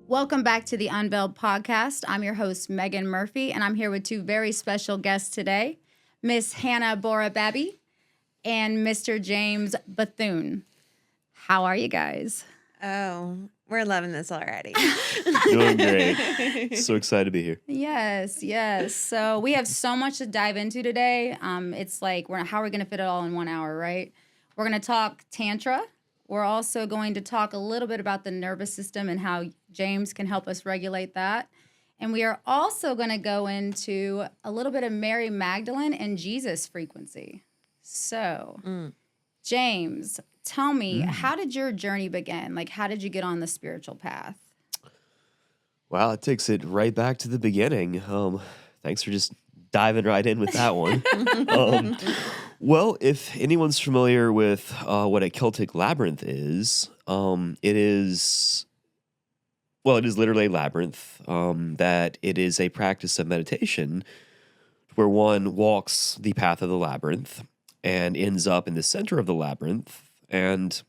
Welcome back to the Unveiled Podcast. I'm your host, Meagan Murphy, and I'm here with two very special guests today, Miss Hannah Borababy and Mr. James Bethune. How are you guys? Oh, we're loving this already. Doing great. So excited to be here. Yes. So we have so much to dive into today. It's like, how are we going to fit it all in 1 hour, right? We're going to talk Tantra. We're also going to talk a little bit about the nervous system and how James can help us regulate that. And we are also going to go into a little bit of Mary Magdalene and Jesus frequency. So, James, tell me, how did your journey begin? Like, how did you get on the spiritual path? Wow, it takes it right back to the beginning. Thanks for just diving right in with that one. Well, if anyone's familiar with what a Celtic labyrinth is, it is literally a labyrinth, that it is a practice of meditation where one walks the path of the labyrinth and ends up in the center of the labyrinth, and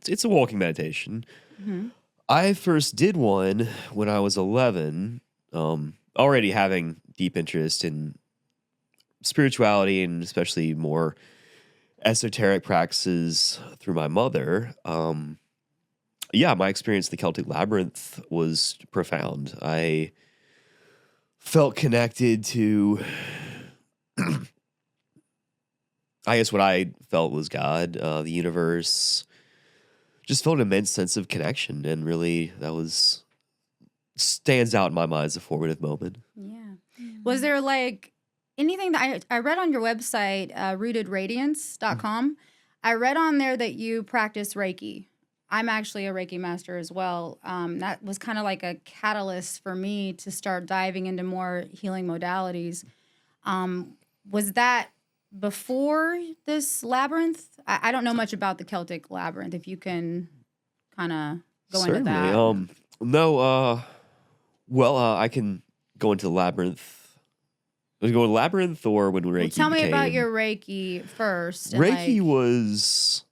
it's a walking meditation. Mm-hmm. I first did one when I was 11, already having deep interest in spirituality and especially more esoteric practices through my mother. My experience in the Celtic labyrinth was profound. I felt connected to, I guess what I felt was God, the universe. Just felt an immense sense of connection, and really that stands out in my mind as a formative moment. Yeah. Was there like anything that I read on your website, rootedradiance.com, I read on there that you practice Reiki. I'm actually a Reiki master as well. That was kind of like a catalyst for me to start diving into more healing modalities. Was that before this labyrinth? I don't know much about the Celtic labyrinth. If you can kind of go into that. I can go into the labyrinth. Was it going to labyrinth or when Reiki tell me about your Reiki first. Reiki was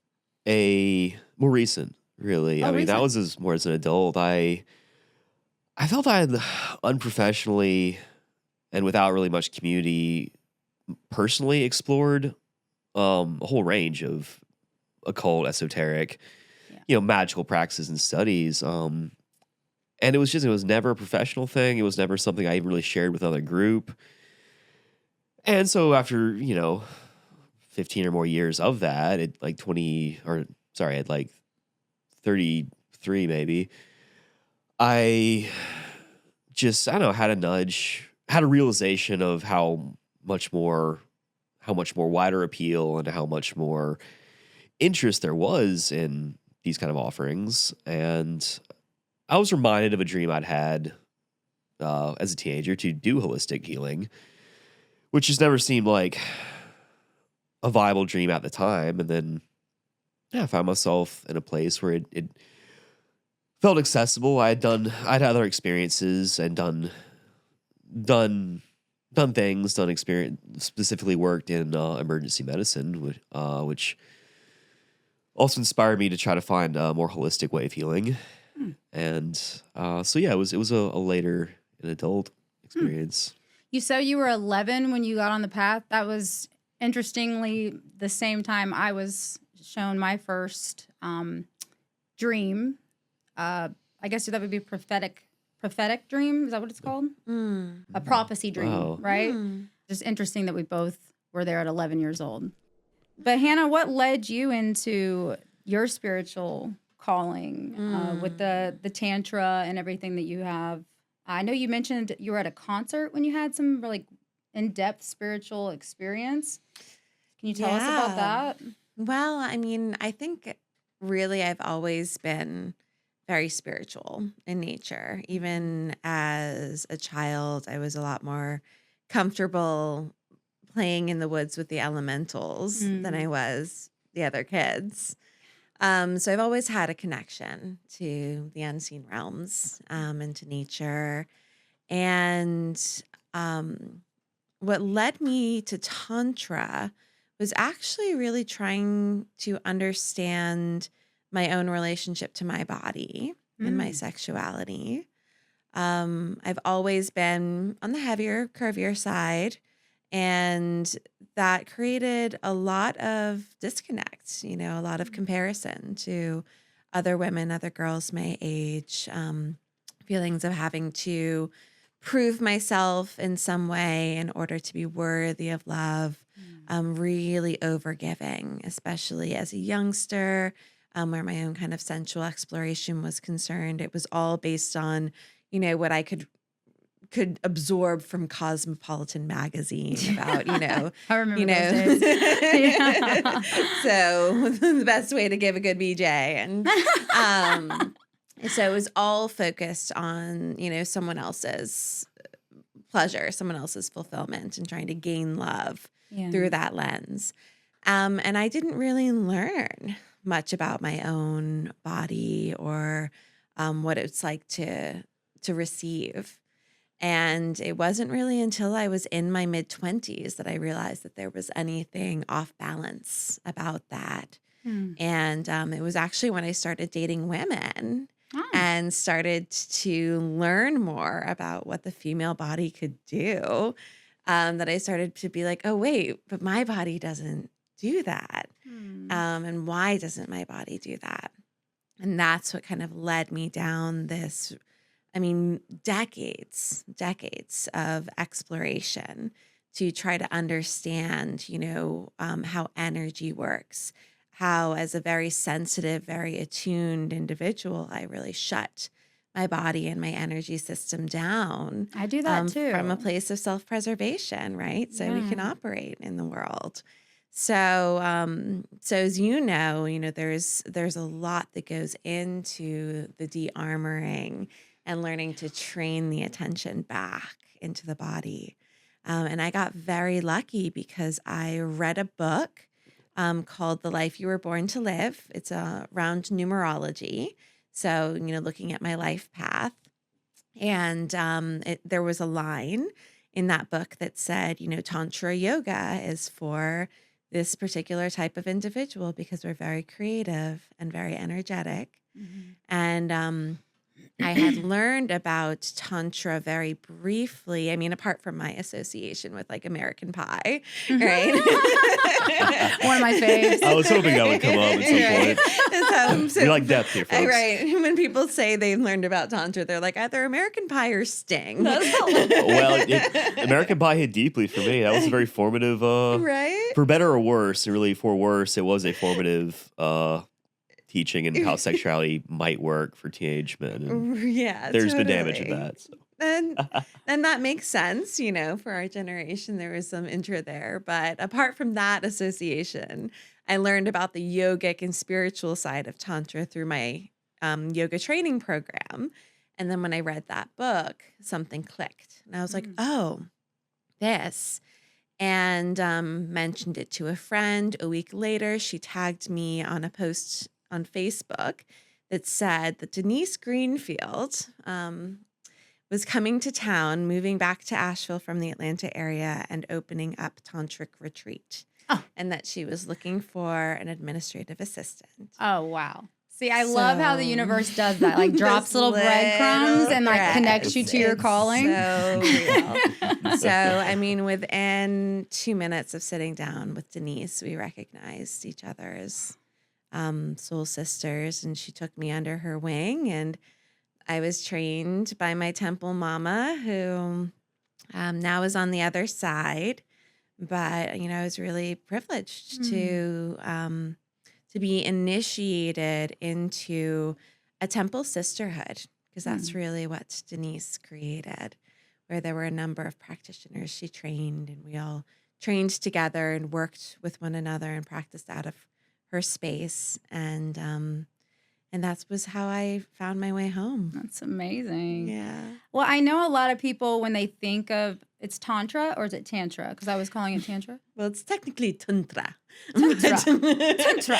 more recent, really. Oh, recent. That was more as an adult. I felt I had unprofessionally and without really much community personally explored a whole range of occult, esoteric, magical practices and studies. And it was never a professional thing. It was never something I even really shared with another group. And so after, 15 or more years of that, at like 33 maybe, I had a nudge, had a realization of how much more wider appeal and how much more interest there was in these kind of offerings. And I was reminded of a dream I'd had as a teenager to do holistic healing, which just never seemed like a viable dream at the time. And then I found myself in a place where it felt accessible. I'd had other experiences and done things, specifically worked in emergency medicine, which also inspired me to try to find a more holistic way of healing. And it was a later an adult experience. You said you were 11 when you got on the path. That was, interestingly, the same time I was shown my first dream. I guess that would be prophetic dream. Is that what it's called? A prophecy dream, right? Just interesting that we both were there at 11 years old. But Hannah, what led you into your spiritual calling with the Tantra and everything that you have? I know you mentioned you were at a concert when you had some really in-depth spiritual experience. Can you tell us about that? Well, I think really I've always been very spiritual in nature. Even as a child, I was a lot more comfortable playing in the woods with the elementals than I was the other kids. So I've always had a connection to the unseen realms and to nature. And what led me to Tantra was actually really trying to understand my own relationship to my body and my sexuality. I've always been on the heavier, curvier side, and that created a lot of disconnect, a lot of comparison to other women, other girls my age, feelings of having to prove myself in some way in order to be worthy of love, really overgiving, especially as a youngster, where my own kind of sensual exploration was concerned. It was all based on, what I could absorb from Cosmopolitan magazine about, I remember those days. Yeah. So the best way to give a good BJ. And so it was all focused on, someone else's pleasure, someone else's fulfillment, and trying to gain love through that lens. And I didn't really learn much about my own body or what it's like to receive. And it wasn't really until I was in my mid-20s that I realized that there was anything off balance about that. And it was actually when I started dating women and started to learn more about what the female body could do, that I started to be like, oh, wait, but my body doesn't do that. And why doesn't my body do that? And that's what kind of led me down this, decades of exploration to try to understand, how energy works, how as a very sensitive, very attuned individual, I really shut my body and my energy system down. I do that too. From a place of self-preservation, right? So we can operate in the world. So, as there's a lot that goes into the de-armoring and learning to train the attention back into the body. And I got very lucky because I read a book called The Life You Were Born to Live. It's around numerology. So, looking at my life path. And there was a line in that book that said, Tantra yoga is for this particular type of individual because we're very creative and very energetic. And I had learned about Tantra very briefly. Apart from my association with like American Pie, right? One of my faves. I was hoping that would come up at some point. You like depth here, folks. Right. When people say they've learned about Tantra, they're like either American Pie or Sting. Well, American Pie hit deeply for me. That was a very formative, right? For better or worse, and really for worse, it was a formative teaching and how sexuality might work for teenage men. And there's been damage of that. So. And that makes sense, for our generation, there was some intro there. But apart from that association, I learned about the yogic and spiritual side of Tantra through my yoga training program. And then when I read that book, something clicked. And I was like, oh, this. And mentioned it to a friend. A week later, she tagged me on a post on Facebook that said that Denise Greenfield was coming to town, moving back to Asheville from the Atlanta area and opening up Tantric Retreat. And that she was looking for an administrative assistant. Oh, wow. See, I love how the universe does that. Like drops little breadcrumbs and like connects you to your calling. So real. So, within 2 minutes of sitting down with Denise, we recognized each other as soul sisters, and she took me under her wing, and I was trained by my temple mama, who now is on the other side. But I was really privileged to be initiated into a temple sisterhood, because that's really what Denise created, where there were a number of practitioners she trained, and we all trained together and worked with one another and practiced out of her space, and that was how I found my way home. That's amazing. Yeah. Well, I know a lot of people, when they think of, it's Tantra, or is it Tantra? Because I was calling it Tantra. Well, it's technically Tantra. Tantra.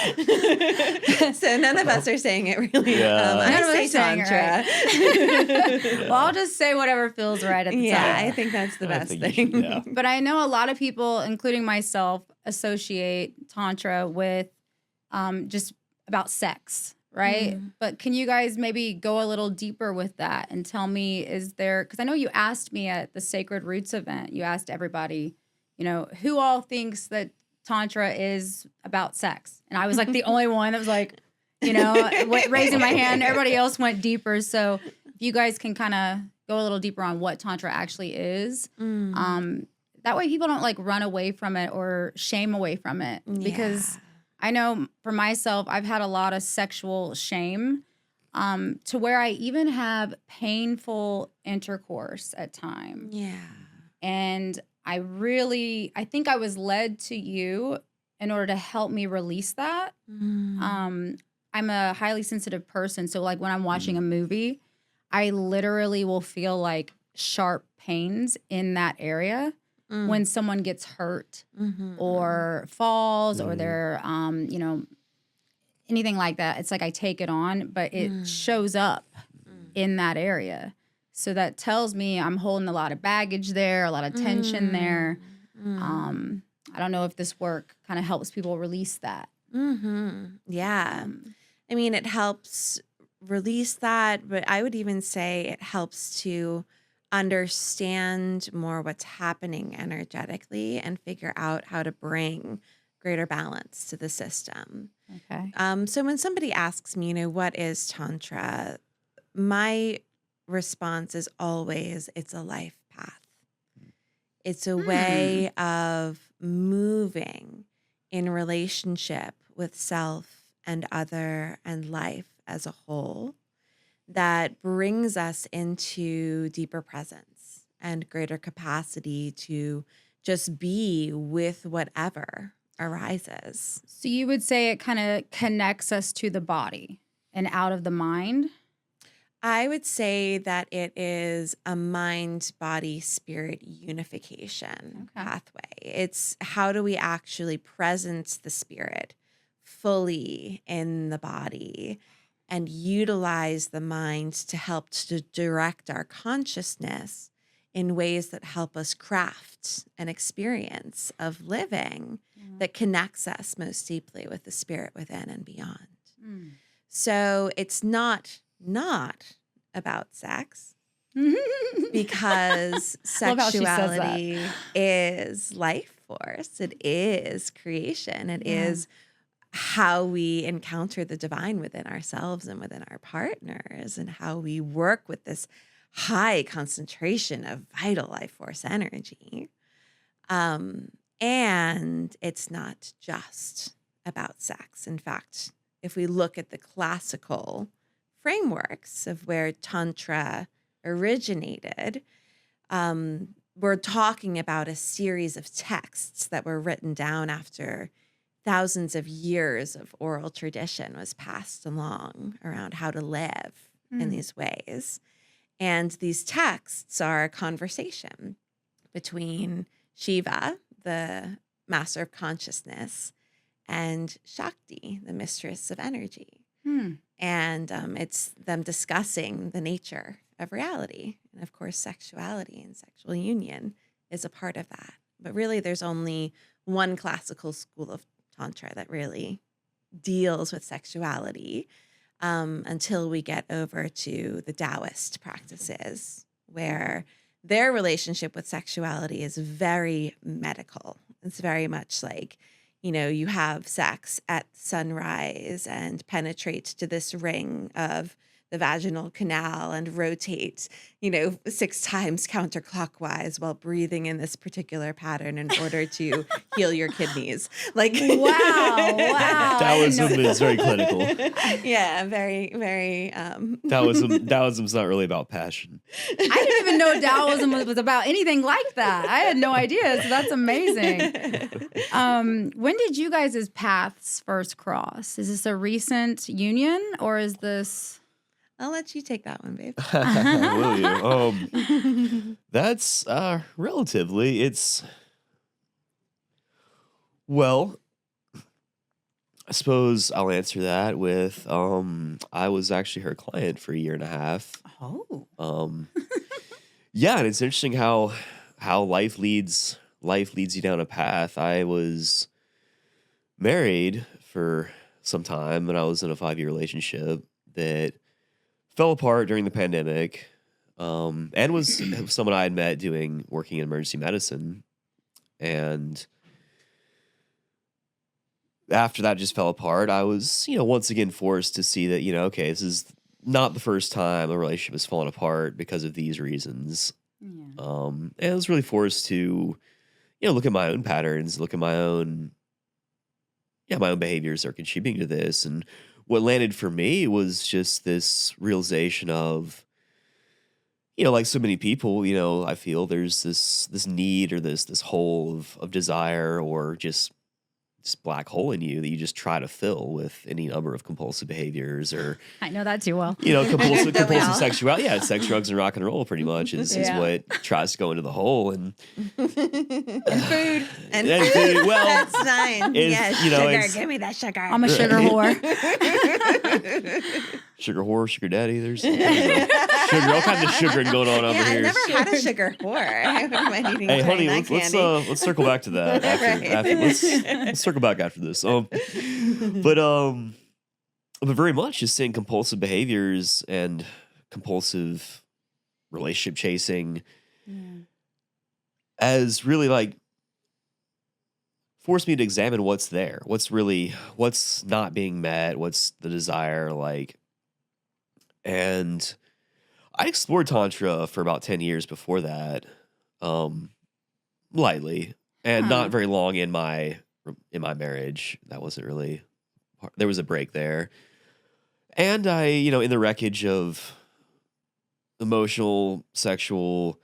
So none of us are saying it really. Yeah. I None of us say are saying it Tantra. Well, I'll just say whatever feels right at the time. I think that's the best think you thing. should, yeah. But I know a lot of people, including myself, associate Tantra with just about sex, right? But can you guys maybe go a little deeper with that and tell me, is there, because I know you asked me at the Sacred Roots event, you asked everybody, who all thinks that Tantra is about sex? And I was like the only one that was like, raising my hand. Everybody else went deeper. So if you guys can kind of go a little deeper on what Tantra actually is, that way people don't like run away from it or shame away from it. Because I know for myself, I've had a lot of sexual shame to where I even have painful intercourse at times. Yeah. And I think I was led to you in order to help me release that. I'm a highly sensitive person. So like when I'm watching a movie, I literally will feel like sharp pains in that area when someone gets hurt or falls or they're, anything like that. It's like I take it on, but it shows up in that area. So that tells me I'm holding a lot of baggage there, a lot of tension there. I don't know if this work kind of helps people release that. Yeah. I mean, it helps release that, but I would even say it helps to understand more what's happening energetically and figure out how to bring greater balance to the system. Okay. So when somebody asks me, what is Tantra? My response is always, it's a life path. It's a way of moving in relationship with self and other and life as a whole that brings us into deeper presence and greater capacity to just be with whatever arises. So you would say it kind of connects us to the body and out of the mind? I would say that it is a mind, body, spirit unification pathway. It's how do we actually presence the spirit fully in the body and utilize the mind to help to direct our consciousness in ways that help us craft an experience of living that connects us most deeply with the spirit within and beyond. So it's not about sex because sexuality is life force. It is creation. It is how we encounter the divine within ourselves and within our partners and how we work with this high concentration of vital life force energy. And it's not just about sex. In fact, if we look at the classical frameworks of where Tantra originated, we're talking about a series of texts that were written down after thousands of years of oral tradition was passed along around how to live in these ways. And these texts are a conversation between Shiva, the master of consciousness, and Shakti, the mistress of energy. And it's them discussing the nature of reality. And of course, sexuality and sexual union is a part of that. But really, there's only one classical school of Tantra that really deals with sexuality until we get over to the Taoist practices, where their relationship with sexuality is very medical. It's very much like, you have sex at sunrise and penetrate to this ring of the vaginal canal and rotate, 6 times counterclockwise while breathing in this particular pattern in order to heal your kidneys. Like, wow. Taoism is very clinical. Yeah, very, very. Taoism's not really about passion. I didn't even know Taoism was about anything like that. I had no idea. So that's amazing. When did you guys' paths first cross? Is this a recent union or is this... I'll let you take that one, babe. Will you? That's relatively. Well, I suppose I'll answer that with I was actually her client for a year and a half. Oh. Yeah, and it's interesting how life leads you down a path. I was married for some time, and I was in a 5-year relationship that fell apart during the pandemic, and was someone I had met working in emergency medicine. And after that just fell apart, I was, once again forced to see that, okay, this is not the first time a relationship has fallen apart because of these reasons. Yeah. And I was really forced to, look at my own patterns, look at my own behaviors that are contributing to this. And what landed for me was just this realization of, like so many people, I feel there's this need or this hole of desire, or just this black hole in you that you just try to fill with any number of compulsive behaviors, or I know that too well. compulsive Don't we all? sexuality. Yeah, sex, drugs, and rock and roll pretty much is Yeah. what tries to go into the hole. And And food. And And food. food, well, That's fine. it's, Yes, sugar, sugar. Give me that sugar. I'm a sugar whore. sugar whore, sugar daddy. There's sugar, all kinds of sugaring going on over Yeah, here. I've never had a sugar whore. I wouldn't mind eating Hey, honey, that let's candy. let's circle back to that after. Right. Let's circle back after this. But very much just seeing compulsive behaviors and compulsive relationship chasing as really like forced me to examine what's there, what's not being met, what's the desire like. And I explored Tantra for about 10 years before that, lightly, and not very long in my marriage. That wasn't really, there was a break there. And I, in the wreckage of emotional, sexual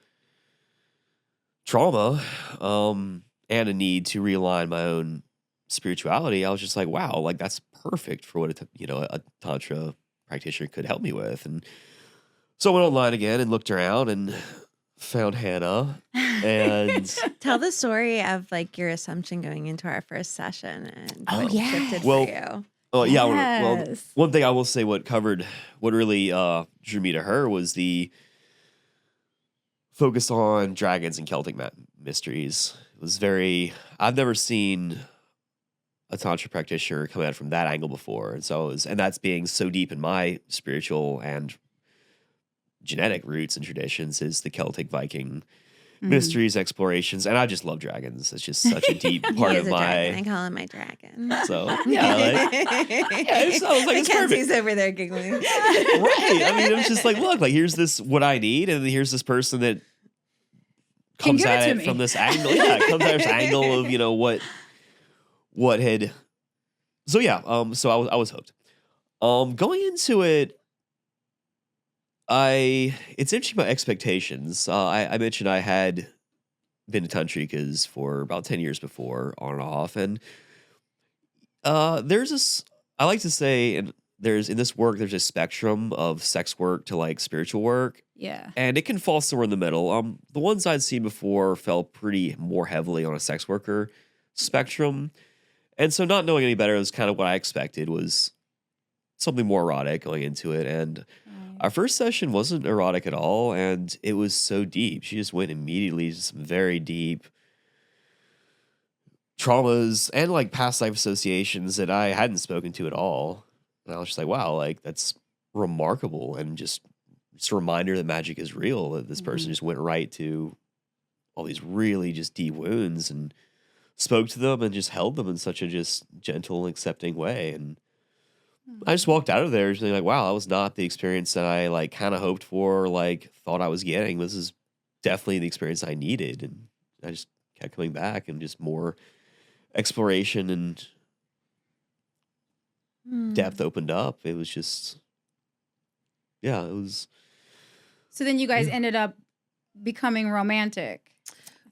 trauma, and a need to realign my own spirituality, I was just like, wow, like that's perfect for what a Tantra practitioner could help me with. And so I went online again and looked around and found Hannah. And Tell the story of like your assumption going into our first session and Oh, what yes. shifted Well, for you. well, Yes. one thing I will say, what really drew me to her was the focus on dragons and Celtic mysteries. It was I've never seen a Tantra practitioner come at it from that angle before. And that's being so deep in my spiritual and genetic roots and traditions, is the Celtic Viking mysteries, explorations. And I just love dragons. It's just such a deep part He of is a dragon. I my, call him my dragon. so yeah, I was like, it's perfect. Mackenzie's over there giggling. Right. I mean, it was just like, look, like here's what I need, and here's this person that Can comes give it at to it me. from this angle. Yeah, it comes at this angle of what had. So yeah, so I was hooked. Going into it, it's interesting about expectations. I mentioned I had been to tantrikas for about 10 years before, on and off, and there's this. I like to say, and in this work, there's a spectrum of sex work to like spiritual work, Yeah. and it can fall somewhere in the middle. The ones I'd seen before fell pretty more heavily on a sex worker spectrum, and so not knowing any better was kind of what I expected, was something more erotic going into it. And our first session wasn't erotic at all, and it was so deep. She just went immediately to some very deep traumas and like past life associations that I hadn't spoken to at all. And I was just like, wow, like that's remarkable, and just a reminder that magic is real, that this person just went right to all these really just deep wounds and spoke to them and just held them in such a just gentle, accepting way. And I just walked out of there just being like, wow, that was not the experience that I like kind of hoped for, or like thought I was getting. This is definitely the experience I needed. And I just kept coming back, and just more exploration and depth opened up. It was just, yeah, it was. So then you guys ended up becoming romantic.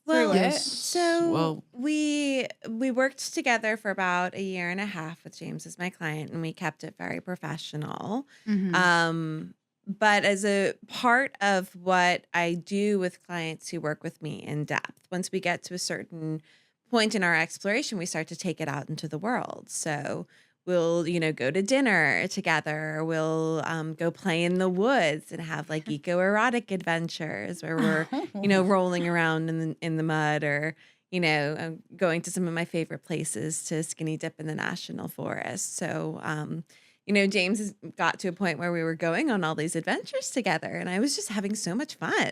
Well, through it. so Well- we worked together for about a year and a half with James as my client, and we kept it very professional. But as a part of what I do with clients who work with me in depth, once we get to a certain point in our exploration, we start to take it out into the world. So we'll, go to dinner together. We'll go play in the woods and have like eco-erotic adventures where we're, rolling around in the mud, or, going to some of my favorite places to skinny dip in the national forest. So, James has got to a point where we were going on all these adventures together, and I was just having so much fun.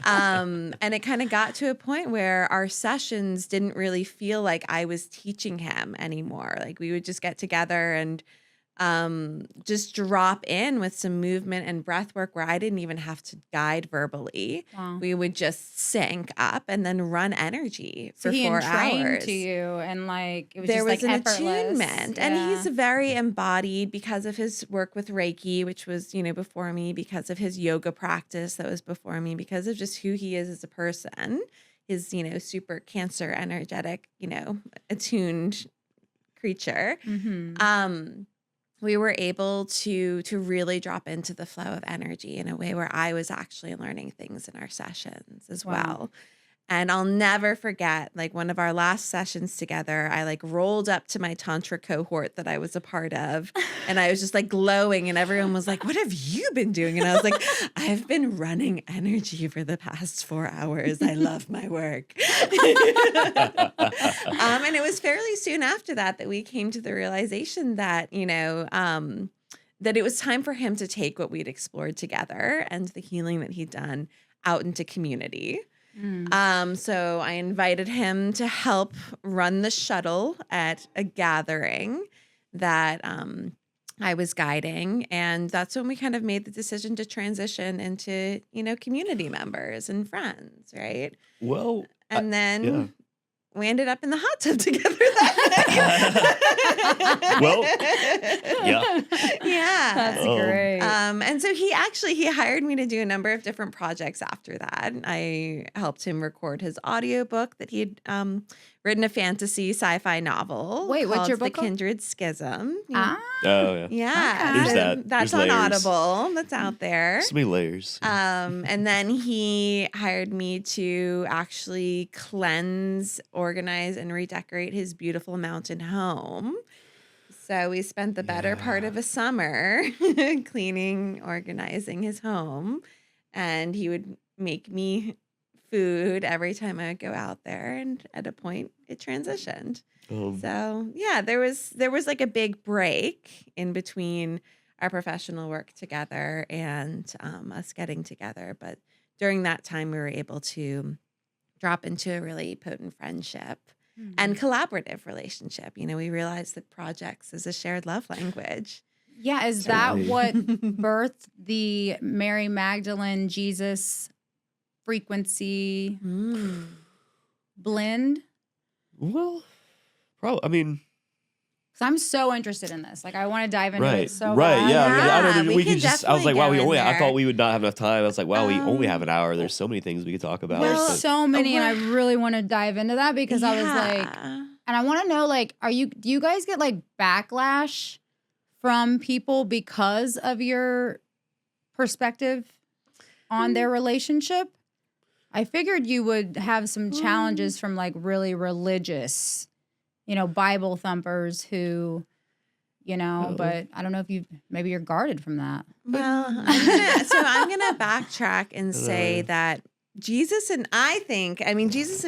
And it kind of got to a point where our sessions didn't really feel like I was teaching him anymore. Like we would just get together and just drop in with some movement and breath work where I didn't even have to guide verbally. Wow. We would just sync up and then run energy So for he 4 entrained hours. to you, and like it was There just was like an effortless. attunement, and he's very embodied because of his work with Reiki, which was, before me, because of his yoga practice that was before me, because of just who he is as a person, his, super Cancer energetic, attuned creature. Mhm. We were able to really drop into the flow of energy in a way where I was actually learning things in our sessions as Wow. well. And I'll never forget, like one of our last sessions together, I like rolled up to my Tantra cohort that I was a part of, and I was just like glowing, and everyone was like, "What have you been doing?" And I was like, "I've been running energy for the past 4 hours. I love my work." And it was fairly soon after that we came to the realization that, that it was time for him to take what we'd explored together and the healing that he'd done out into community. So I invited him to help run the shuttle at a gathering that I was guiding. And that's when we kind of made the decision to transition into, community members and friends, right? Well, And then yeah. we ended up in the hot tub together that night. Well, yeah. Yeah. That's great. And so he hired me to do a number of different projects after that. I helped him record his audiobook that he'd written, a fantasy sci-fi novel. Wait, what's called your book The called? *𝐼𝐸 𝐶𝐿𝐵𝐷 Oh, yeah. Yeah. There's so that. That's There's on layers. Audible. That's out there. So many layers. And then he hired me to actually cleanse, organize, and redecorate his beautiful mountain home. So we spent the better part of a summer cleaning, organizing his home, and he would make me food every time I would go out there. And at a point, it transitioned. So yeah, there was like a big break in between our professional work together and us getting together. But during that time, we were able to drop into a really potent friendship and collaborative relationship. We realized that projects is a shared love language. Yeah, is that Totally. what birthed the Mary Magdalene Jesus frequency blend? Well, probably. I mean, Because I'm so interested in this. Like, I want to dive into right, it so right, bad. yeah. I mean, I don't know. Yeah, We we could can just. I was like, definitely wow. go in I there. thought we would not have enough time. I was like, wow. We only have an Um, hour. There's so many things we could talk about. There's but- so many, and I really want to dive into that because I was like, Yeah. and I want to know, like, do you guys get like backlash from people because of your perspective on their relationship? I figured you would have some challenges from like really religious, Bible thumpers who, but I don't know if maybe you're guarded from that. Well, I'm gonna backtrack and say that Jesus and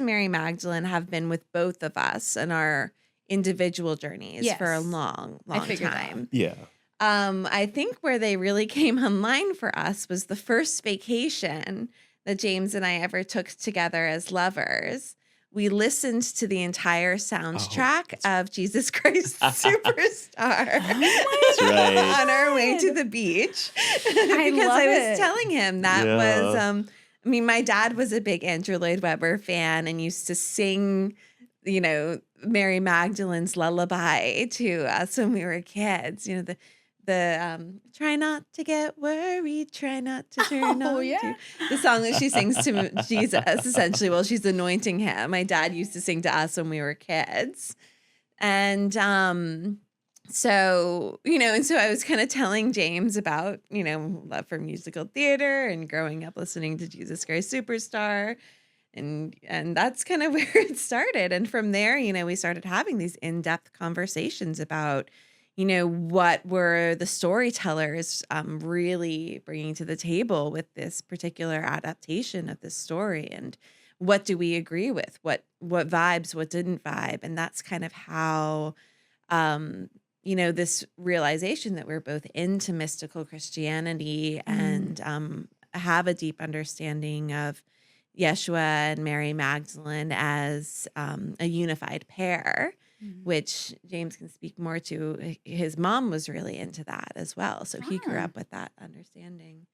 Mary Magdalene have been with both of us in our individual journeys for a Yes. long I figured that. time. Yeah. I think where they really came online for us was the first vacation that James and I ever took together as lovers. We listened to the entire soundtrack of Jesus Christ Superstar That's right. on our way to the beach because love I was it. telling him that Yeah. was my dad was a big Andrew Lloyd Webber fan and used to sing, Mary Magdalene's lullaby to us when we were kids. The try not to get worried, try not to turn Oh, on yeah. to the song that she sings to Jesus essentially while she's anointing him. My dad used to sing to us when we were kids. And so I was kind of telling James about, love for musical theater and growing up listening to Jesus Christ Superstar. And that's kind of where it started. And from there, we started having these in-depth conversations about, what were the storytellers really bringing to the table with this particular adaptation of this story, and what do we agree with? What vibes, what didn't vibe? And that's kind of how, this realization that we're both into mystical Christianity and have a deep understanding of Yeshua and Mary Magdalene as a unified pair, which James can speak more to. His mom was really into that as well. So he grew up with that understanding.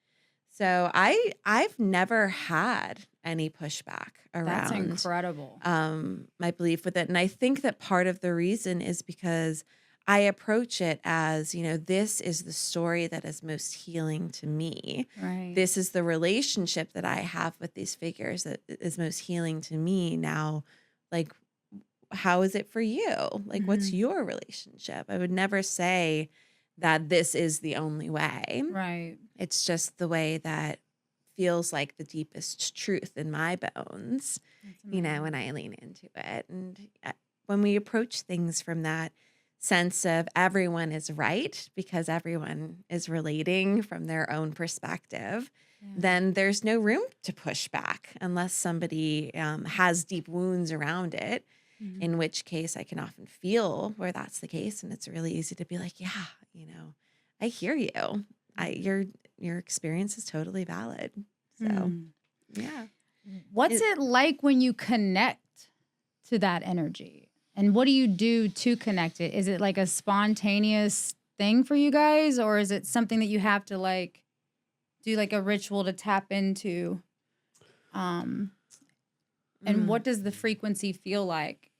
So I've never had any pushback That's around incredible. my belief with it. And I think that part of the reason is because I approach it as, this is the story that is most healing to me. Right. This is the relationship that I have with these figures that is most healing to me. Now, like, how is it for you? Like, what's your relationship? I would never say that this is the only way. Right. It's just the way that feels like the deepest truth in my bones, when I lean into it. And when we approach things from that sense of everyone is right because everyone is relating from their own perspective, then there's no room to push back unless somebody has deep wounds around it, in which case I can often feel where that's the case. And it's really easy to be like, yeah, I hear you. Your experience is totally valid. So, yeah. What's it like when you connect to that energy? And what do you do to connect it? Is it like a spontaneous thing for you guys? Or is it something that you have to like do like a ritual to tap into? And what does the frequency feel like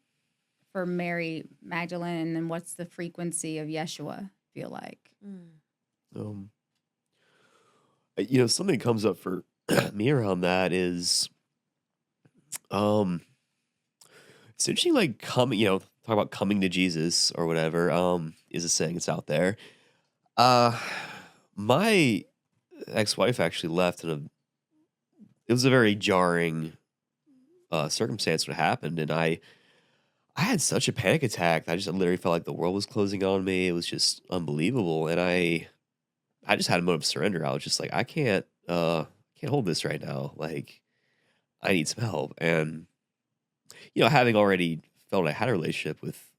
for Mary Magdalene? And what's the frequency of Yeshua feel like? Something that comes up for me around that is, it's interesting, like talk about coming to Jesus or whatever, is a saying, it's out there. My ex-wife actually left it was a very jarring, circumstance when it happened. And I had such a panic attack. I literally felt like the world was closing on me. It was just unbelievable. And I just had a moment of surrender. I was just like, I can't hold this right now. Like, I need some help. And, having already felt I had a relationship with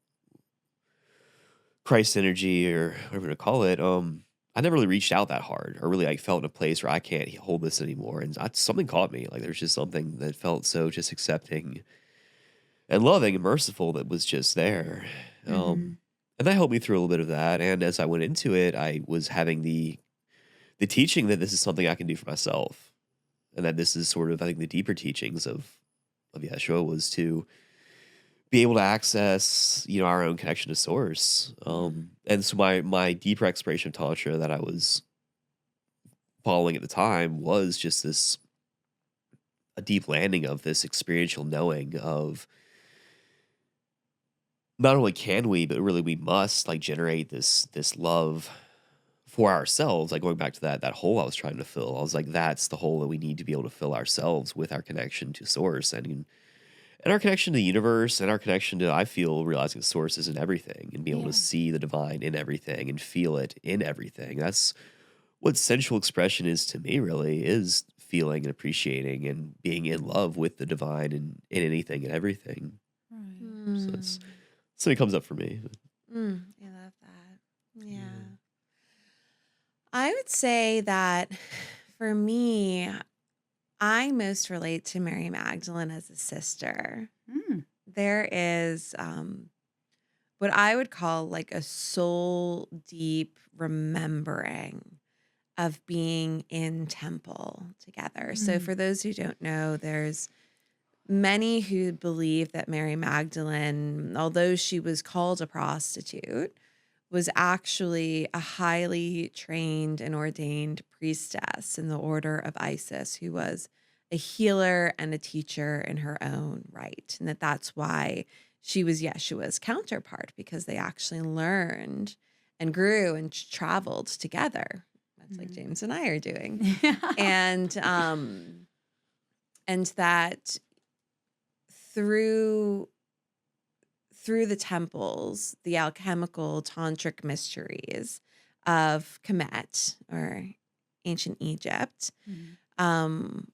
Christ energy or whatever to call it, I never really reached out that hard or really like felt in a place where I can't hold this anymore. And something caught me. Like, there's just something that felt so just accepting and loving and merciful that was just there. And that helped me through a little bit of that. And as I went into it, I was having the teaching that this is something I can do for myself. And that this is sort of, I think, the deeper teachings of Yeshua was to be able to access, our own connection to source. And so my deeper exploration of Tantra that I was following at the time was just a deep landing of this experiential knowing of not only can we, but really we must like generate this love for ourselves. Like going back to that hole I was trying to fill, I was like, that's the hole that we need to be able to fill ourselves with our connection to source and our connection to the universe and our connection to, I feel, realizing the source is in everything and being able to see the divine in everything and feel it in everything. That's what sensual expression is to me, really, is feeling and appreciating and being in love with the divine and in anything and everything. Right. So it's something comes up for me. I love that. Yeah. I would say that for me, I most relate to Mary Magdalene as a sister. There is what I would call like a soul deep remembering of being in temple together. So for those who don't know, there's many who believe that Mary Magdalene, although she was called a prostitute, was actually a highly trained and ordained priestess in the order of Isis, who was a healer and a teacher in her own right. And that's why she was Yeshua's counterpart, because they actually learned and grew and traveled together. That's like James and I are doing. And that through the temples, the alchemical tantric mysteries of Kemet, or ancient Egypt,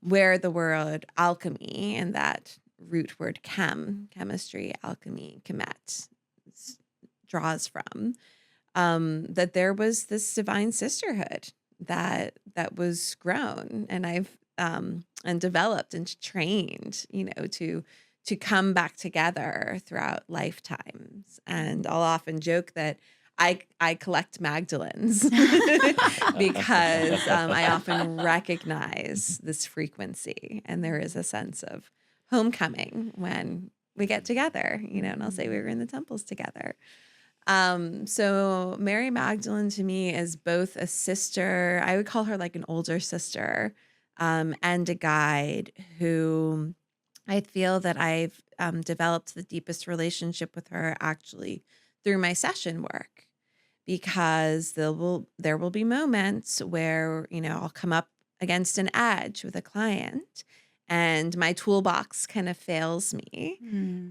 where the word alchemy and that root word chemistry, alchemy, 𝐬𝐻EMET draws from, that there was this divine sisterhood that was grown, and I've and developed and trained, to come back together throughout lifetimes. And I'll often joke that I collect Magdalenes because I often recognize this frequency, and there is a sense of homecoming when we get together, and I'll say we were in the temples together. So Mary Magdalene to me is both a sister. I would call her like an older sister, and a guide who I feel that I've developed the deepest relationship with her actually through my session work, because there will be moments where, I'll come up against an edge with a client and my toolbox kind of fails me.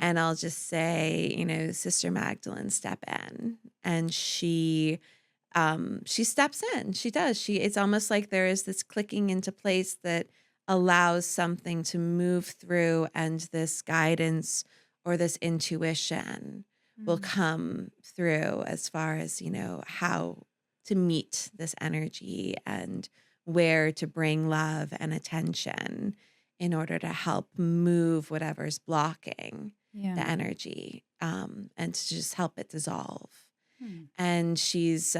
And I'll just say, Sister Magdalene, step in. And she steps in. She does. It's almost like there is this clicking into place that allows something to move through, and this guidance or this intuition will come through as far as, how to meet this energy and where to bring love and attention in order to help move whatever's blocking the energy, and to just help it dissolve. And she's,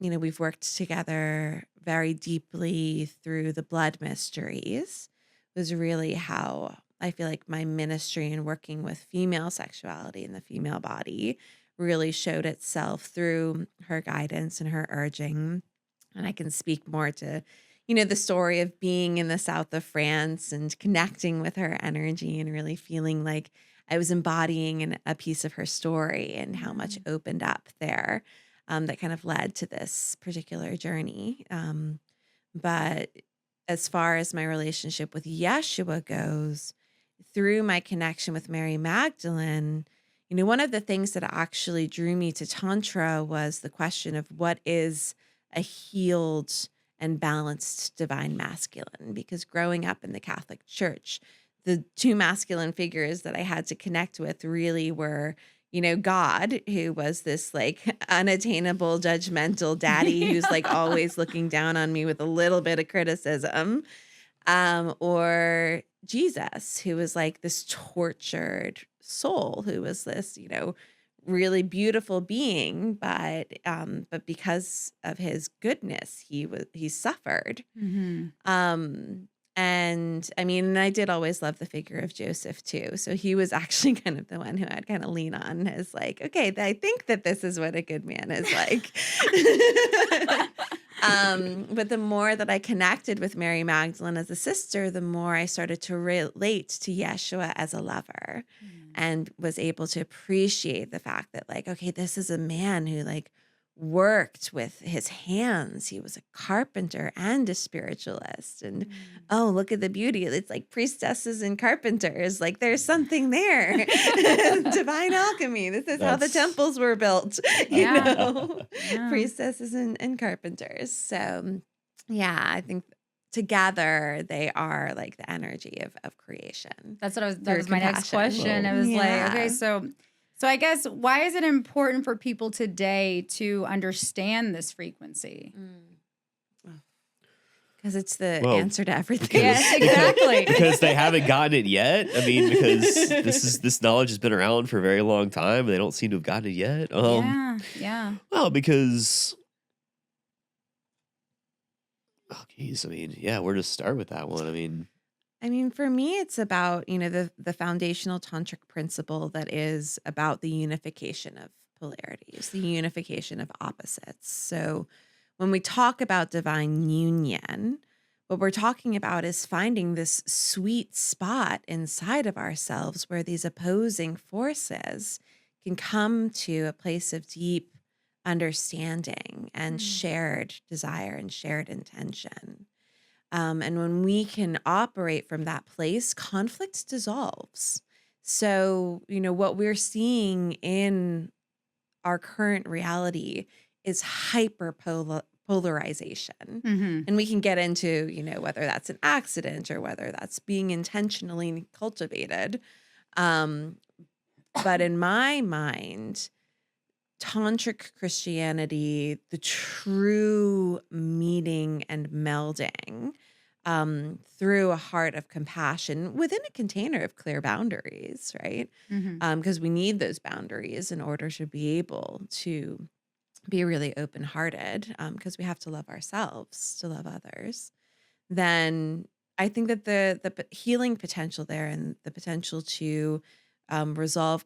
we've worked together very deeply through the blood mysteries. It was really how I feel like my ministry and working with female sexuality and the female body really showed itself through her guidance and her urging. And I can speak more to, the story of being in the south of France and connecting with her energy and really feeling like I was embodying a piece of her story, and how much opened up there, that kind of led to this particular journey. But as far as my relationship with Yeshua goes, through my connection with Mary Magdalene, one of the things that actually drew me to Tantra was the question of what is a healed and balanced divine masculine. Because growing up in the Catholic Church, the two masculine figures that I had to connect with really were, God, who was this like unattainable, judgmental daddy who's like always looking down on me with a little bit of criticism, or Jesus, who was like this tortured soul, who was this, really beautiful being, but because of his goodness, he suffered. And I mean, I did always love the figure of Joseph too. So he was actually kind of the one who I'd kind of lean on as like, okay, I think that this is what a good man is like. But the more that I connected with Mary Magdalene as a sister, the more I started to relate to Yeshua as a lover, and was able to appreciate the fact that like, okay, this is a man who like worked with his hands. He was a carpenter and a spiritualist. And oh, look at the beauty. It's like priestesses and carpenters. Like there's something there. Divine alchemy. This is how the temples were built, priestesses and carpenters. So yeah, I think together they are like the energy of creation. That was my next question. It was like, okay, so I guess, why is it important for people today to understand this frequency? Because it's the answer to everything. Yes, exactly. Because they haven't gotten it yet. I mean, because this knowledge has been around for a very long time, and they don't seem to have gotten it yet. Yeah. Well, because, oh, geez, I mean, yeah, where to start with that one? I mean, for me, it's about, the foundational tantric principle that is about the unification of polarities, the unification of opposites. So when we talk about divine union, what we're talking about is finding this sweet spot inside of ourselves where these opposing forces can come to a place of deep understanding and shared desire and shared intention. And when we can operate from that place, conflict dissolves. So, what we're seeing in our current reality is hyper polarization. Mm-hmm. And we can get into, whether that's an accident or whether that's being intentionally cultivated. But in my mind, Tantric Christianity, the true meeting and melding through a heart of compassion within a container of clear boundaries, right? Mm-hmm. Because we need those boundaries in order to be able to be really open-hearted, because we have to love ourselves to love others. Then I think that the healing potential there and the potential to resolve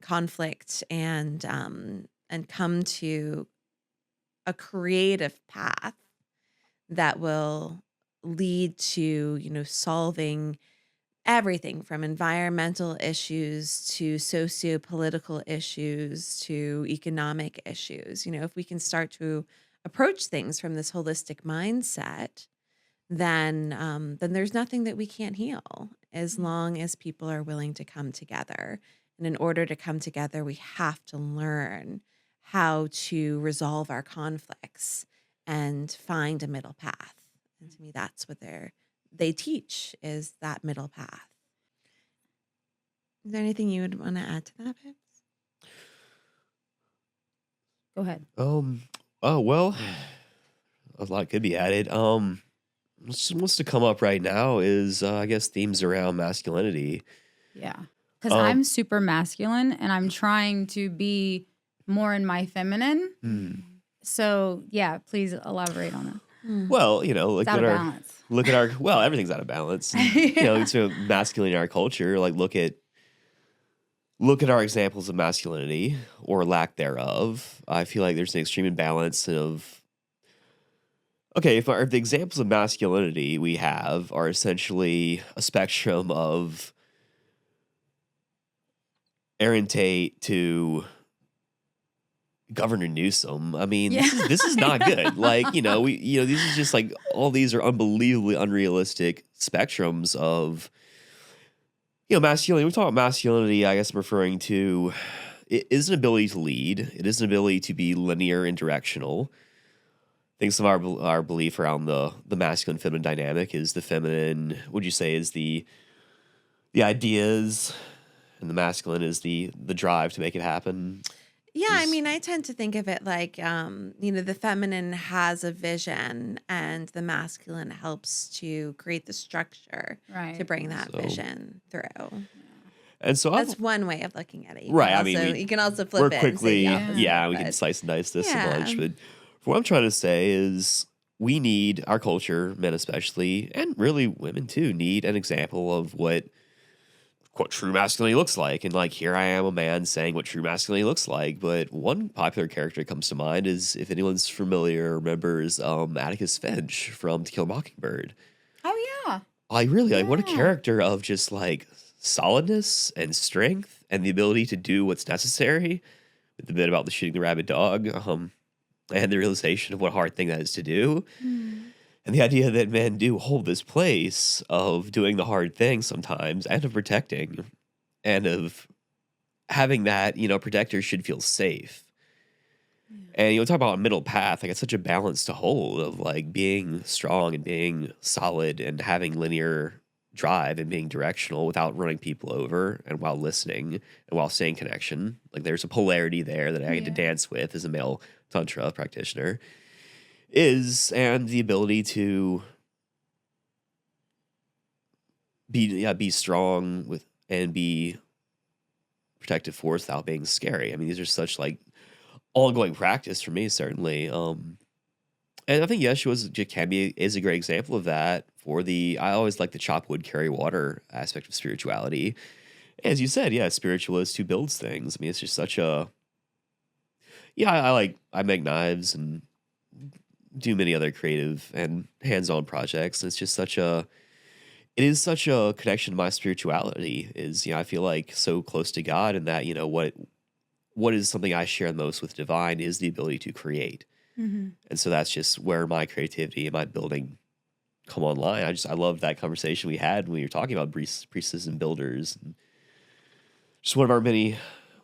conflict and come to a creative path that will lead to solving everything from environmental issues to socio-political issues to economic issues. If we can start to approach things from this holistic mindset, then there's nothing that we can't heal as long as people are willing to come together. And in order to come together, we have to learn how to resolve our conflicts and find a middle path. And to me, that's what they teach, is that middle path. Is there anything you would want to add to that, Pips? Go ahead. Oh well, a lot could be added. What's to come up right now is I guess themes around masculinity. Yeah. Because I'm super masculine and I'm trying to be more in my feminine. So yeah, please elaborate on it. Well, It's look out at of our balance. everything's out of balance. It's a masculine in our culture. Like look at our examples of masculinity or lack thereof. I feel like there's an extreme imbalance of. Okay, if the examples of masculinity we have are essentially a spectrum of Aaron Tate to Governor Newsom, I mean, this is not good. Like, these is just like all these are unbelievably unrealistic spectrums of masculinity. We talk about masculinity, I guess I'm referring to it is an ability to lead. It is an ability to be linear and directional. I think some of our belief around the masculine feminine dynamic is the feminine, would you say, is the ideas, and the masculine is the drive to make it happen. Yeah, I mean, I tend to think of it like, the feminine has a vision and the masculine helps to create the structure to bring that vision through. And so that's one way of looking at it. You can also flip we're it. Quickly, and say we can slice and dice this a bunch. But what I'm trying to say is we need, our culture, men especially, and really women too, need an example of what true masculinity looks like. And like, here I am, a man saying what true masculinity looks like. But one popular character that comes to mind is, if anyone's familiar or remembers, Atticus Finch from To Kill a Mockingbird. Oh yeah. What a character of just like solidness and strength and the ability to do what's necessary. With the bit about the shooting the rabid dog, and the realization of what a hard thing that is to do. And the idea that men do hold this place of doing the hard thing sometimes, and of protecting, and of having that, protectors should feel safe. And talk about a middle path, like it's such a balance to hold of like being strong and being solid and having linear drive and being directional without running people over, and while listening and while staying connection. Like there's a polarity there that I get to dance with as a male Tantra practitioner. And the ability to be strong with and be protective force without being scary. I mean, these are such like ongoing practice for me, certainly. And I think 𝐬𝐮𝐬𝐿 is a great example of that. I always like the chop wood, carry water aspect of spirituality. As you said, spiritualist who builds things. I mean, it's just such a I make knives and do many other creative and hands-on projects. And it's just such a connection to my spirituality. I feel like so close to God, and that, what is something I share most with divine is the ability to create. And so that's just where my creativity and my building come online. I love that conversation we had when we were talking about priestesses and builders. And just one of our many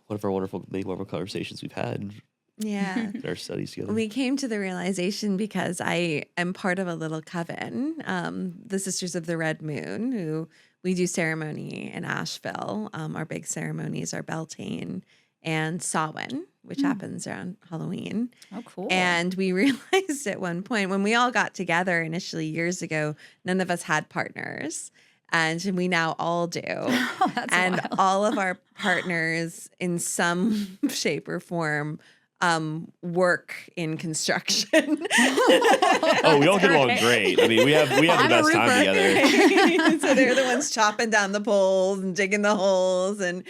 wonderful conversations we've had. Yeah. in our studies together. We came to the realization because I am part of a little coven, the Sisters of the Red Moon, who we do ceremony in Asheville. Our big ceremonies are Beltane and Samhain, which happens around Halloween. Oh, cool. And we realized at one point when we all got together initially years ago, none of us had partners. And we now all do. Oh, that's And wild. all of our partners in some shape or form work in construction. Oh, we all get along great. I mean, we have the I'm a best time roofer. together. So they're the ones chopping down the poles and digging the holes and,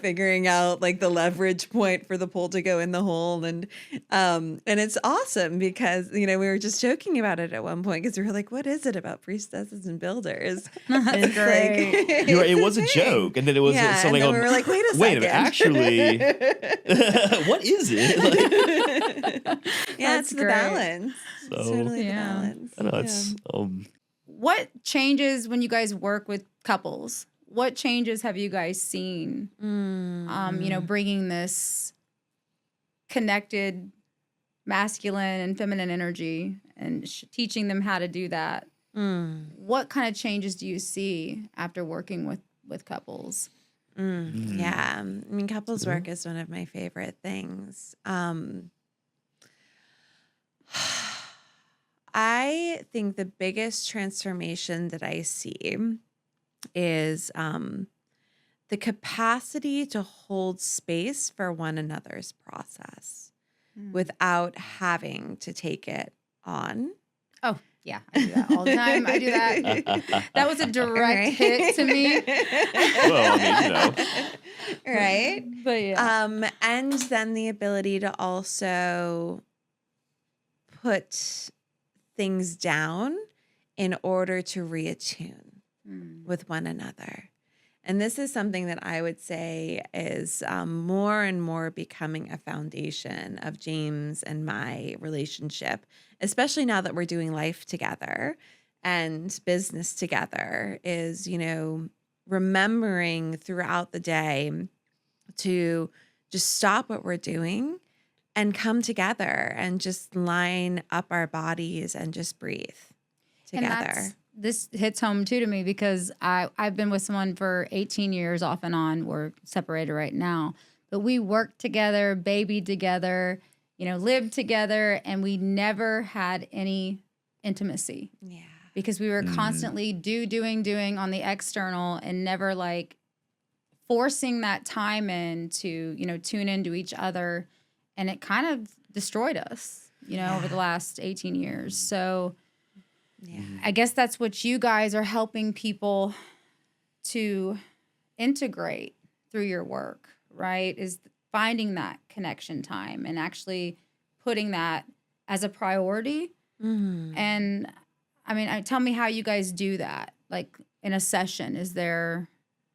figuring out like the leverage point for the pole to go in the hole. And it's awesome because, we were just joking about it at one point because we were like, what is it about priestesses and builders? And That's it's great. like, You're right, it it's was a thing. joke, and then it was Yeah, something and then on. we were like, wait a Wait a second. minute, actually, what is it? Yeah, That's it's the great. balance. It's So- totally the Yeah. balance. I know it's What changes when you guys work with couples? What changes have you guys seen? Bringing this connected masculine and feminine energy and teaching them how to do that. What kind of changes do you see after working with couples? Yeah. I mean, couples work is one of my favorite things. I think the biggest transformation that I see is the capacity to hold space for one another's process without having to take it on. Oh, yeah, I do that all the time. I do that. That was a direct Right? hit to me. Well, I mean, Right? But yeah. And then the ability to also put things down in order to reattune with one another. And this is something that I would say is more and more becoming a foundation of James and my relationship, especially now that we're doing life together and business together, is, remembering throughout the day to just stop what we're doing and come together and just line up our bodies and just breathe together. This hits home too to me because I've been with someone for 18 years off and on. We're separated right now, but we worked together, babied together, lived together, and we never had any intimacy. Yeah. Because we were constantly doing on the external and never like forcing that time in to, tune into each other. And it kind of destroyed us, over the last 18 years. So I guess that's what you guys are helping people to integrate through your work, right? Is finding that connection time and actually putting that as a priority. And I mean, tell me how you guys do that. Like in a session, is there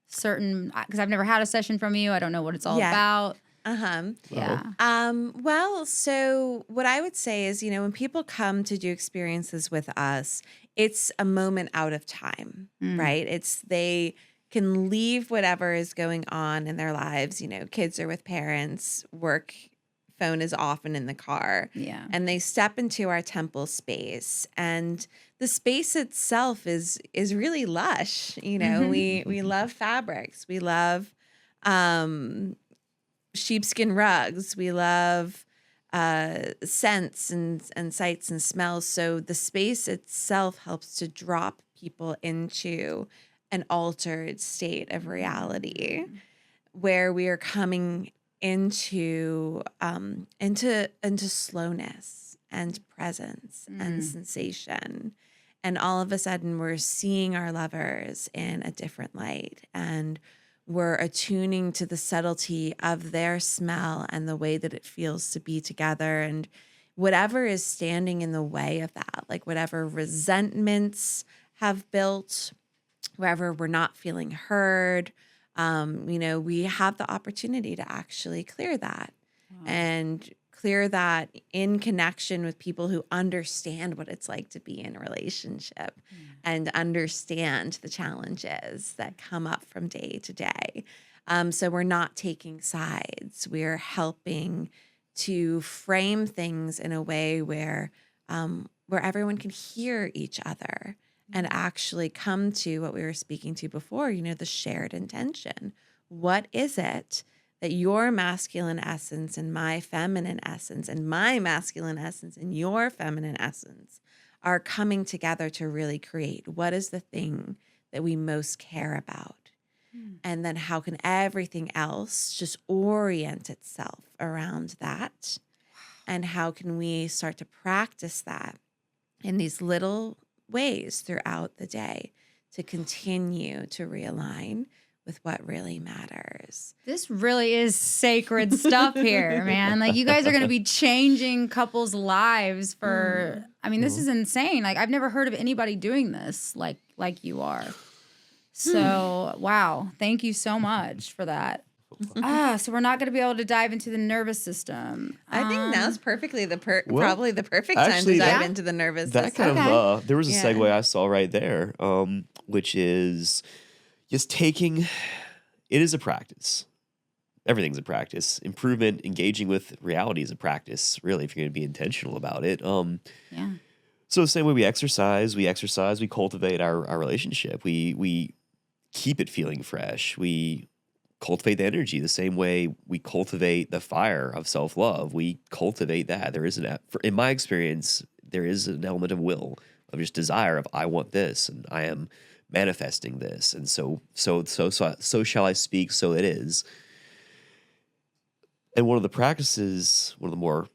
certain, because I've never had a session from you. I don't know what it's all about. Yeah. Well, so what I would say is, when people come to do experiences with us, it's a moment out of time, right? They can leave whatever is going on in their lives. Kids are with parents, phone is often in the car. Yeah. And they step into our temple space, and the space itself is really lush. We love fabrics. We love sheepskin rugs. We love scents and sights and smells. So the space itself helps to drop people into an altered state of reality where we are coming into slowness and presence and sensation. And all of a sudden we're seeing our lovers in a different light, and we're attuning to the subtlety of their smell and the way that it feels to be together, and whatever is standing in the way of that, like whatever resentments have built, wherever we're not feeling heard, we have the opportunity to actually clear that and clear that in connection with people who understand what it's like to be in a relationship and understand the challenges that come up from day to day. So we're not taking sides. We're helping to frame things in a way where everyone can hear each other and actually come to what we were speaking to before, the shared intention. What is it that your masculine essence and my feminine essence and my masculine essence and your feminine essence are coming together to really create? What is the thing that we most care about? And then how can everything else just orient itself around that? And how can we start to practice that in these little ways throughout the day to continue to realign with what really matters? This really is sacred stuff here, man. Like, you guys are going to be changing couples' lives for, I mean, this is insane. Like, I've never heard of anybody doing this like you are. So, wow. Thank you so much for that. So we're not going to be able to dive into the nervous system. I think now's perfectly well, probably the perfect time actually, to dive that- into the nervous That system. kind of there was a Yeah. segue I saw right there, which is just taking. It is a practice. Everything's a practice. Improvement, engaging with reality is a practice. Really, if you're going to be intentional about it. Yeah. So the same way we exercise, we cultivate our relationship. We keep it feeling fresh. We cultivate the energy the same way we cultivate the fire of self-love. We cultivate that. There is in my experience, there is an element of will, of just desire of I want this and I am manifesting this. And so shall I speak, so it is. And one of the more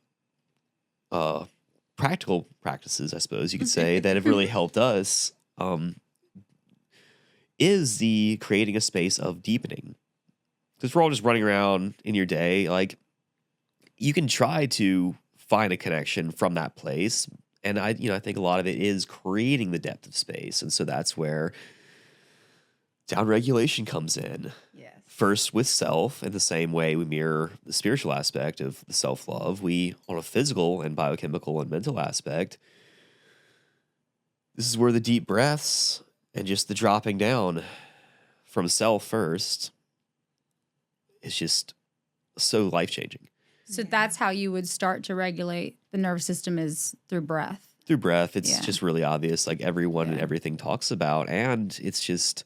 practical practices, I suppose you could say, that have really helped us is the creating a space of deepening. Because we're all just running around in your day. Like, you can try to find a connection from that place. And I think a lot of it is creating the depth of space. And so that's where downregulation comes in. Yes. First with self, in the same way we mirror the spiritual aspect of the self-love, we, on a physical and biochemical and mental aspect, this is where the deep breaths and just the dropping down from self first is just so life-changing. So that's how you would start to regulate the nervous system, is through breath. Through breath, it's Yeah. just really obvious, like everyone and everything talks about, and it's just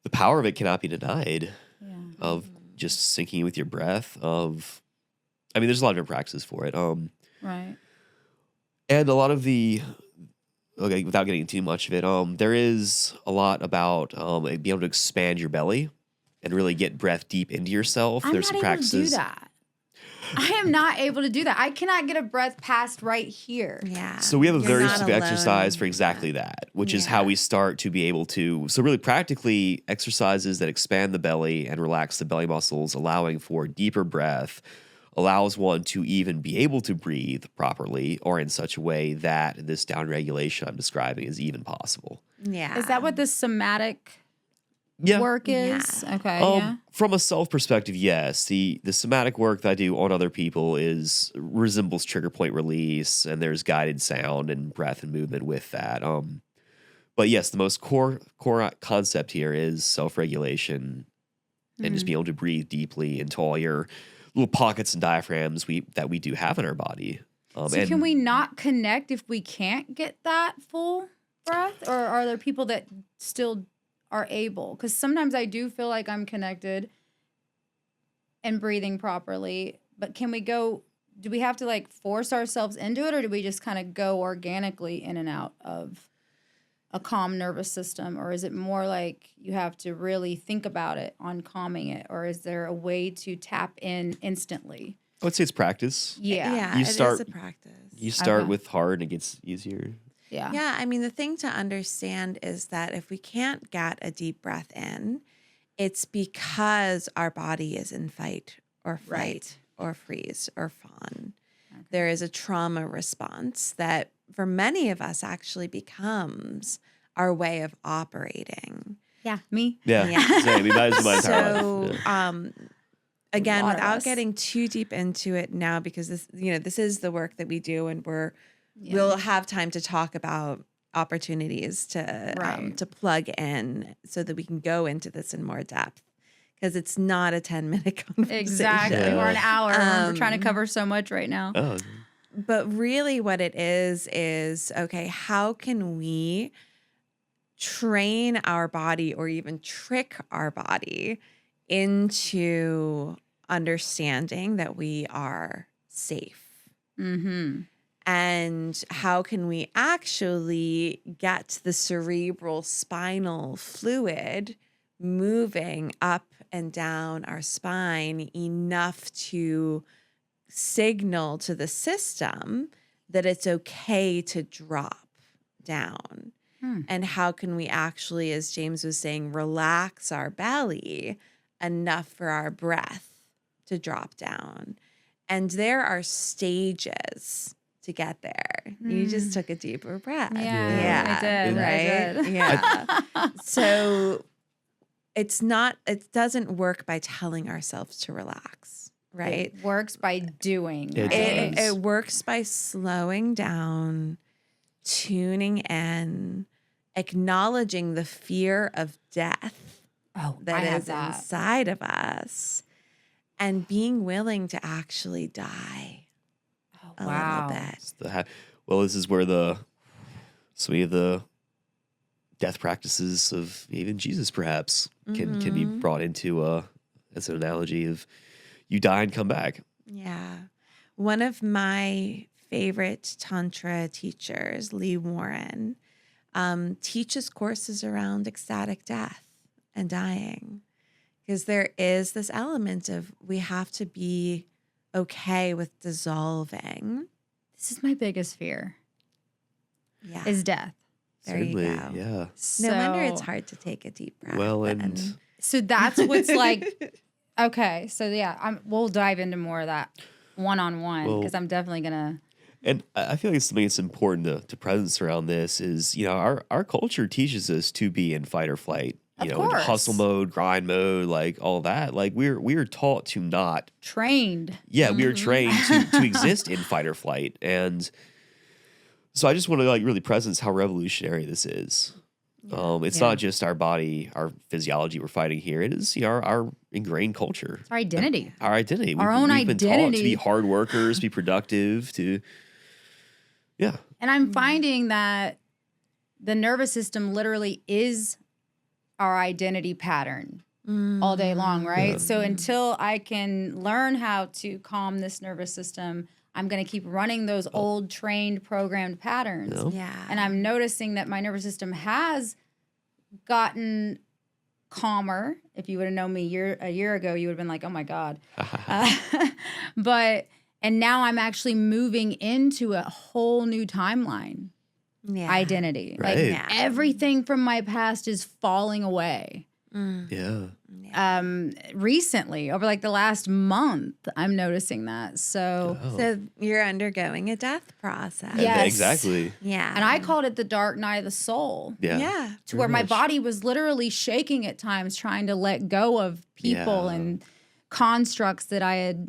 the power of it cannot be denied. Yeah. Of just syncing with your breath. There's a lot of different practices for it. Right. And a lot of without getting too much of it, there is a lot about being able to expand your belly and really get breath deep into yourself. I'm There's not some able practices. to do that. I am not able to do that. I cannot get a breath past right here. Yeah. So we have a You're very not specific alone. exercise for exactly that, which is how we start to be able to. So really practically exercises that expand the belly and relax the belly muscles, allowing for deeper breath, allows one to even be able to breathe properly or in such a way that this downregulation I'm describing is even possible. Yeah. Is that what the somatic work is? Yeah. Okay. Yeah. From a self perspective, yes. The somatic work that I do on other people resembles trigger point release, and there's guided sound and breath and movement with that. But yes, the most core concept here is self-regulation and just being able to breathe deeply into all your little pockets and diaphragms that we do have in our body. So can we not connect if we can't get that full breath? Or are there people that still are able? Because sometimes I do feel like I'm connected and breathing properly. But do we have to force ourselves into it, or do we just kind of go organically in and out of a calm nervous system? Or is it more like you have to really think about it on calming it? Or is there a way to tap in instantly? I would say it's practice. Yeah. Yeah, You it start- is a practice. You start Okay. with hard and it gets easier. Yeah. Yeah, I mean, the thing to understand is that if we can't get a deep breath in, it's because our body is in fight or flight Right. or freeze or fawn. There is a trauma response that for many of us actually becomes our way of operating. Yeah. Me. Yeah. Yeah. Same. That is my entire So, life. Yeah. Again, lot of without us. getting too deep into it now, because this is the work that we do, and we'll have time to talk about opportunities to Right. to plug in so that we can go into this in more depth. because it's not a 10-minute conversation. Exactly. Yeah. Or an hour. We're trying to Um, cover so much right now. Oh, But really what it is, okay, how can we train our body or even trick our body into understanding that we are safe? Mm-hmm. And how can we actually get the cerebral spinal fluid moving up and down our spine enough to signal to the system that it's okay to drop down? Hmm. And how can we actually, as James was saying, relax our belly enough for our breath to drop down? And there are stages to get there. You just took a deeper breath. Yeah, I did. Right? I did. Yeah. So it doesn't work by telling ourselves to relax, right? It works by doing. It right? does. It works by slowing down, tuning in, acknowledging the fear of death Oh, I that have is that. inside of us, and being willing to actually die Oh, a wow. little bit. it's well, this is where so many of the death practices of even Jesus perhaps can be Mhm. brought into as an analogy of you die and come back. Yeah. One of my favorite Tantra teachers, Lee Warren, teaches courses around ecstatic death and dying, because there is this element of we have to be okay with dissolving. This is my biggest fear Yeah. is death. There you Certainly, go. yeah. No wonder it's So- hard to take a deep breath. Well, then. and So that's what's like. Okay, so yeah, we'll dive into more of that one-on-one Well- because I'm definitely gonna. And I feel like something that's important to presence around this is, our culture teaches us to be in fight or flight, Of into course. hustle mode, grind mode, like all that. Like we're taught to not, Trained. we are trained to exist in fight or flight. And so I just want to like really presence how revolutionary this is. It's Yeah. not just our body, our physiology we're fighting here. It is, our ingrained culture, It's our identity. our identity. Our own we've been taught to be identity. hard workers, be productive, yeah. And I'm finding that the nervous system literally is our identity pattern all day long, right? Yeah. So until I can learn how to calm this nervous system, I'm going to keep running those old trained programmed patterns. No. Yeah. And I'm noticing that my nervous system has gotten calmer. If you would have known me a year ago, you would have been like, oh my God. And now I'm actually moving into a whole new timeline Yeah. identity. Right. Like Yeah. everything from my past is falling away. Yeah. Recently, over like the last month, I'm noticing that. So, Oh. So you're undergoing a death process. Yes. Exactly. Yeah. and I called it the dark night of the soul. Yeah. Yeah. To where Very my much. body was literally shaking at times, trying to let go of people Yeah. and constructs that I had,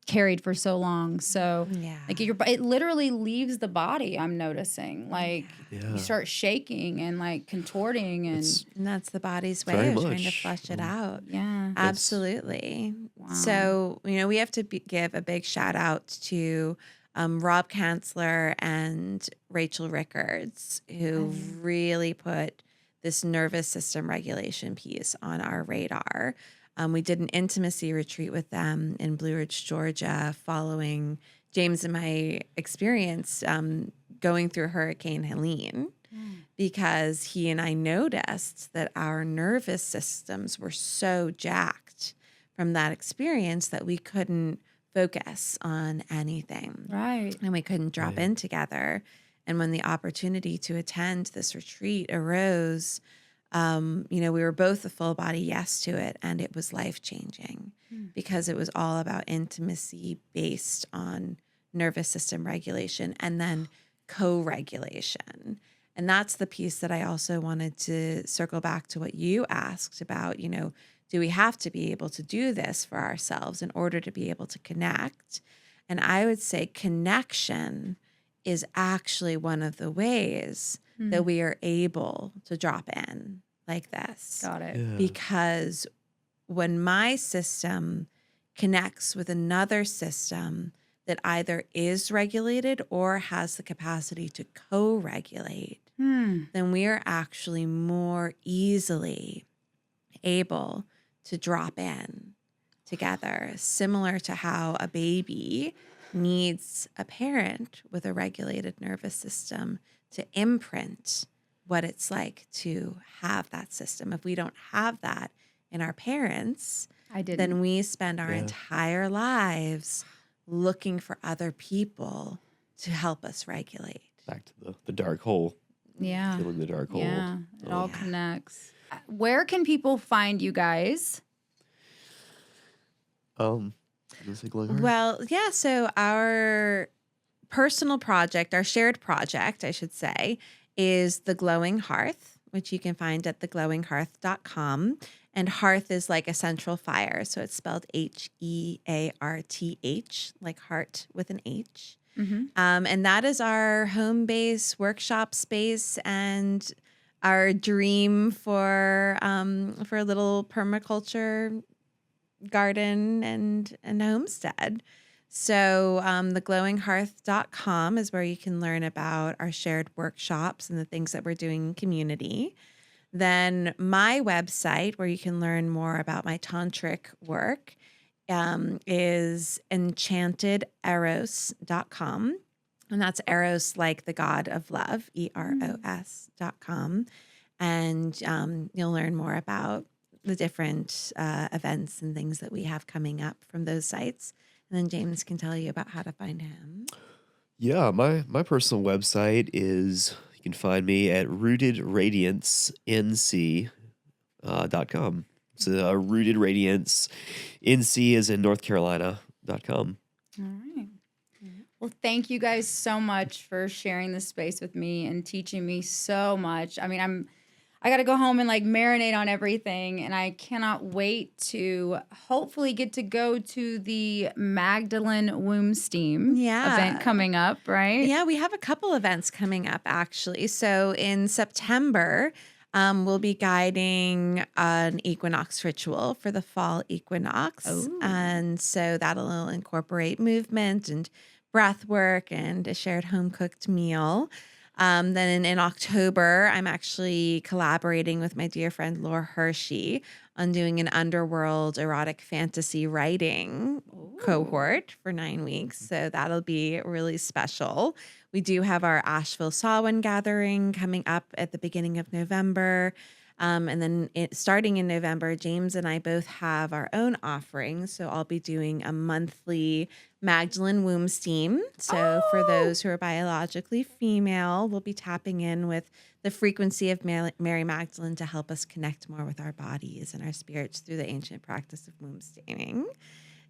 carried for so long. So, Yeah. like it literally leaves the body. I'm noticing, like Yeah. you start shaking and like contorting, and It's And that's the body's way Very of trying to much. flush it out. yeah, Absolutely. Wow. So, we have to give a big shout out to Rob Kanzler and Rachel Rickards, who really put this nervous system regulation piece on our radar. We did an intimacy retreat with them in Blue Ridge, Georgia, following James and my experience going through Hurricane Helene, because he and I noticed that our nervous systems were so jacked from that experience that we couldn't focus on anything right. and we couldn't drop Right. in together. And when the opportunity to attend this retreat arose, we were both a full body yes to it, and it was life changing because it was all about intimacy based on nervous system regulation and then co-regulation. And that's the piece that I also wanted to circle back to what you asked about, do we have to be able to do this for ourselves in order to be able to connect? And I would say connection is actually one of the ways that we are able to drop in like this. Got it. Yeah. Because when my system connects with another system that either is regulated or has the capacity to co-regulate, then we are actually more easily able to drop in together, similar to how a baby needs a parent with a regulated nervous system to imprint what it's like to have that system. If we don't have that in our parents, I didn't. then we spend our Yeah. entire lives looking for other people to help us regulate. Back to the dark hole. Yeah. Feeling the dark hole. Yeah. It all Yeah. connects. Where can people find you guys? Music like her? Well, yeah. So our personal project, our shared project, I should say, is The Glowing Hearth, which you can find at theglowinghearth.com. And hearth is like a central fire. So it's spelled HEARTH, like heart with an H. And that is our home base workshop space and our dream for a little permaculture garden and homestead. So theglowinghearth.com is where you can learn about our shared workshops and the things that we're doing in community. Then my website, where you can learn more about my tantric work, is enchantedEros.com. And that's Eros like the god of love, EROS.com. And you'll learn more about the different events and things that we have coming up from those sites. And then James can tell you about how to find him. Yeah, my personal website is, you can find me at rootedradiancenc.com. So Rooted Radiance, NC is in North Carolina.com. All right. Well, thank you guys so much for sharing this space with me and teaching me so much. I mean, I got to go home and like marinate on everything, and I cannot wait to hopefully get to go to the Magdalene womb steam event coming up, right? Yeah, we have a couple events coming up actually. So in September, we'll be guiding an equinox ritual for the fall equinox. Ooh. And so that'll incorporate movement and breath work and a shared home cooked meal. Then in October, I'm actually collaborating with my dear friend Laura Hershey on doing an underworld erotic fantasy writing cohort for 9 weeks. So that'll be really special. We do have our Asheville Samhain gathering coming up at the beginning of November. And then starting in November, James and I both have our own offerings. So I'll be doing a monthly Magdalene womb steam. So for those who are biologically female, we'll be tapping in with the frequency of Mary Magdalene to help us connect more with our bodies and our spirits through the ancient practice of womb steaming.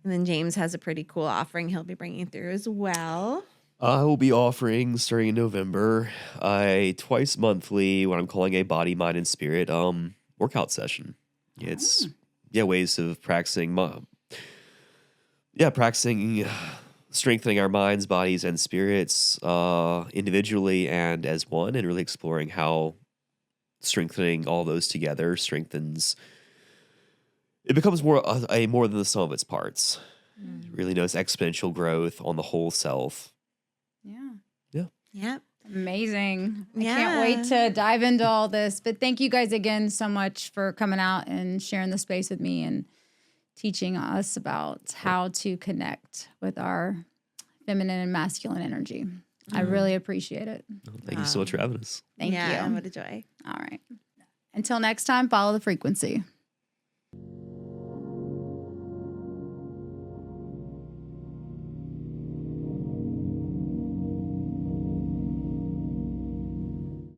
And then James has a pretty cool offering he'll be bringing through as well. I will be offering, starting in November, a twice monthly, what I'm calling a body, mind, and spirit workout session. It's ways of practicing strengthening our minds, bodies, and spirits individually and as one, and really exploring how strengthening all those together strengthens. It becomes more than the sum of its parts. It really knows exponential growth on the whole self. Yep. Amazing. I Yeah. can't wait to dive into all this. But thank you guys again so much for coming out and sharing the space with me and teaching us about how to connect with our feminine and masculine energy. I really appreciate it. Thank you so much for having us. Thank Yeah, you. what a joy. All right. Until next time, follow the frequency.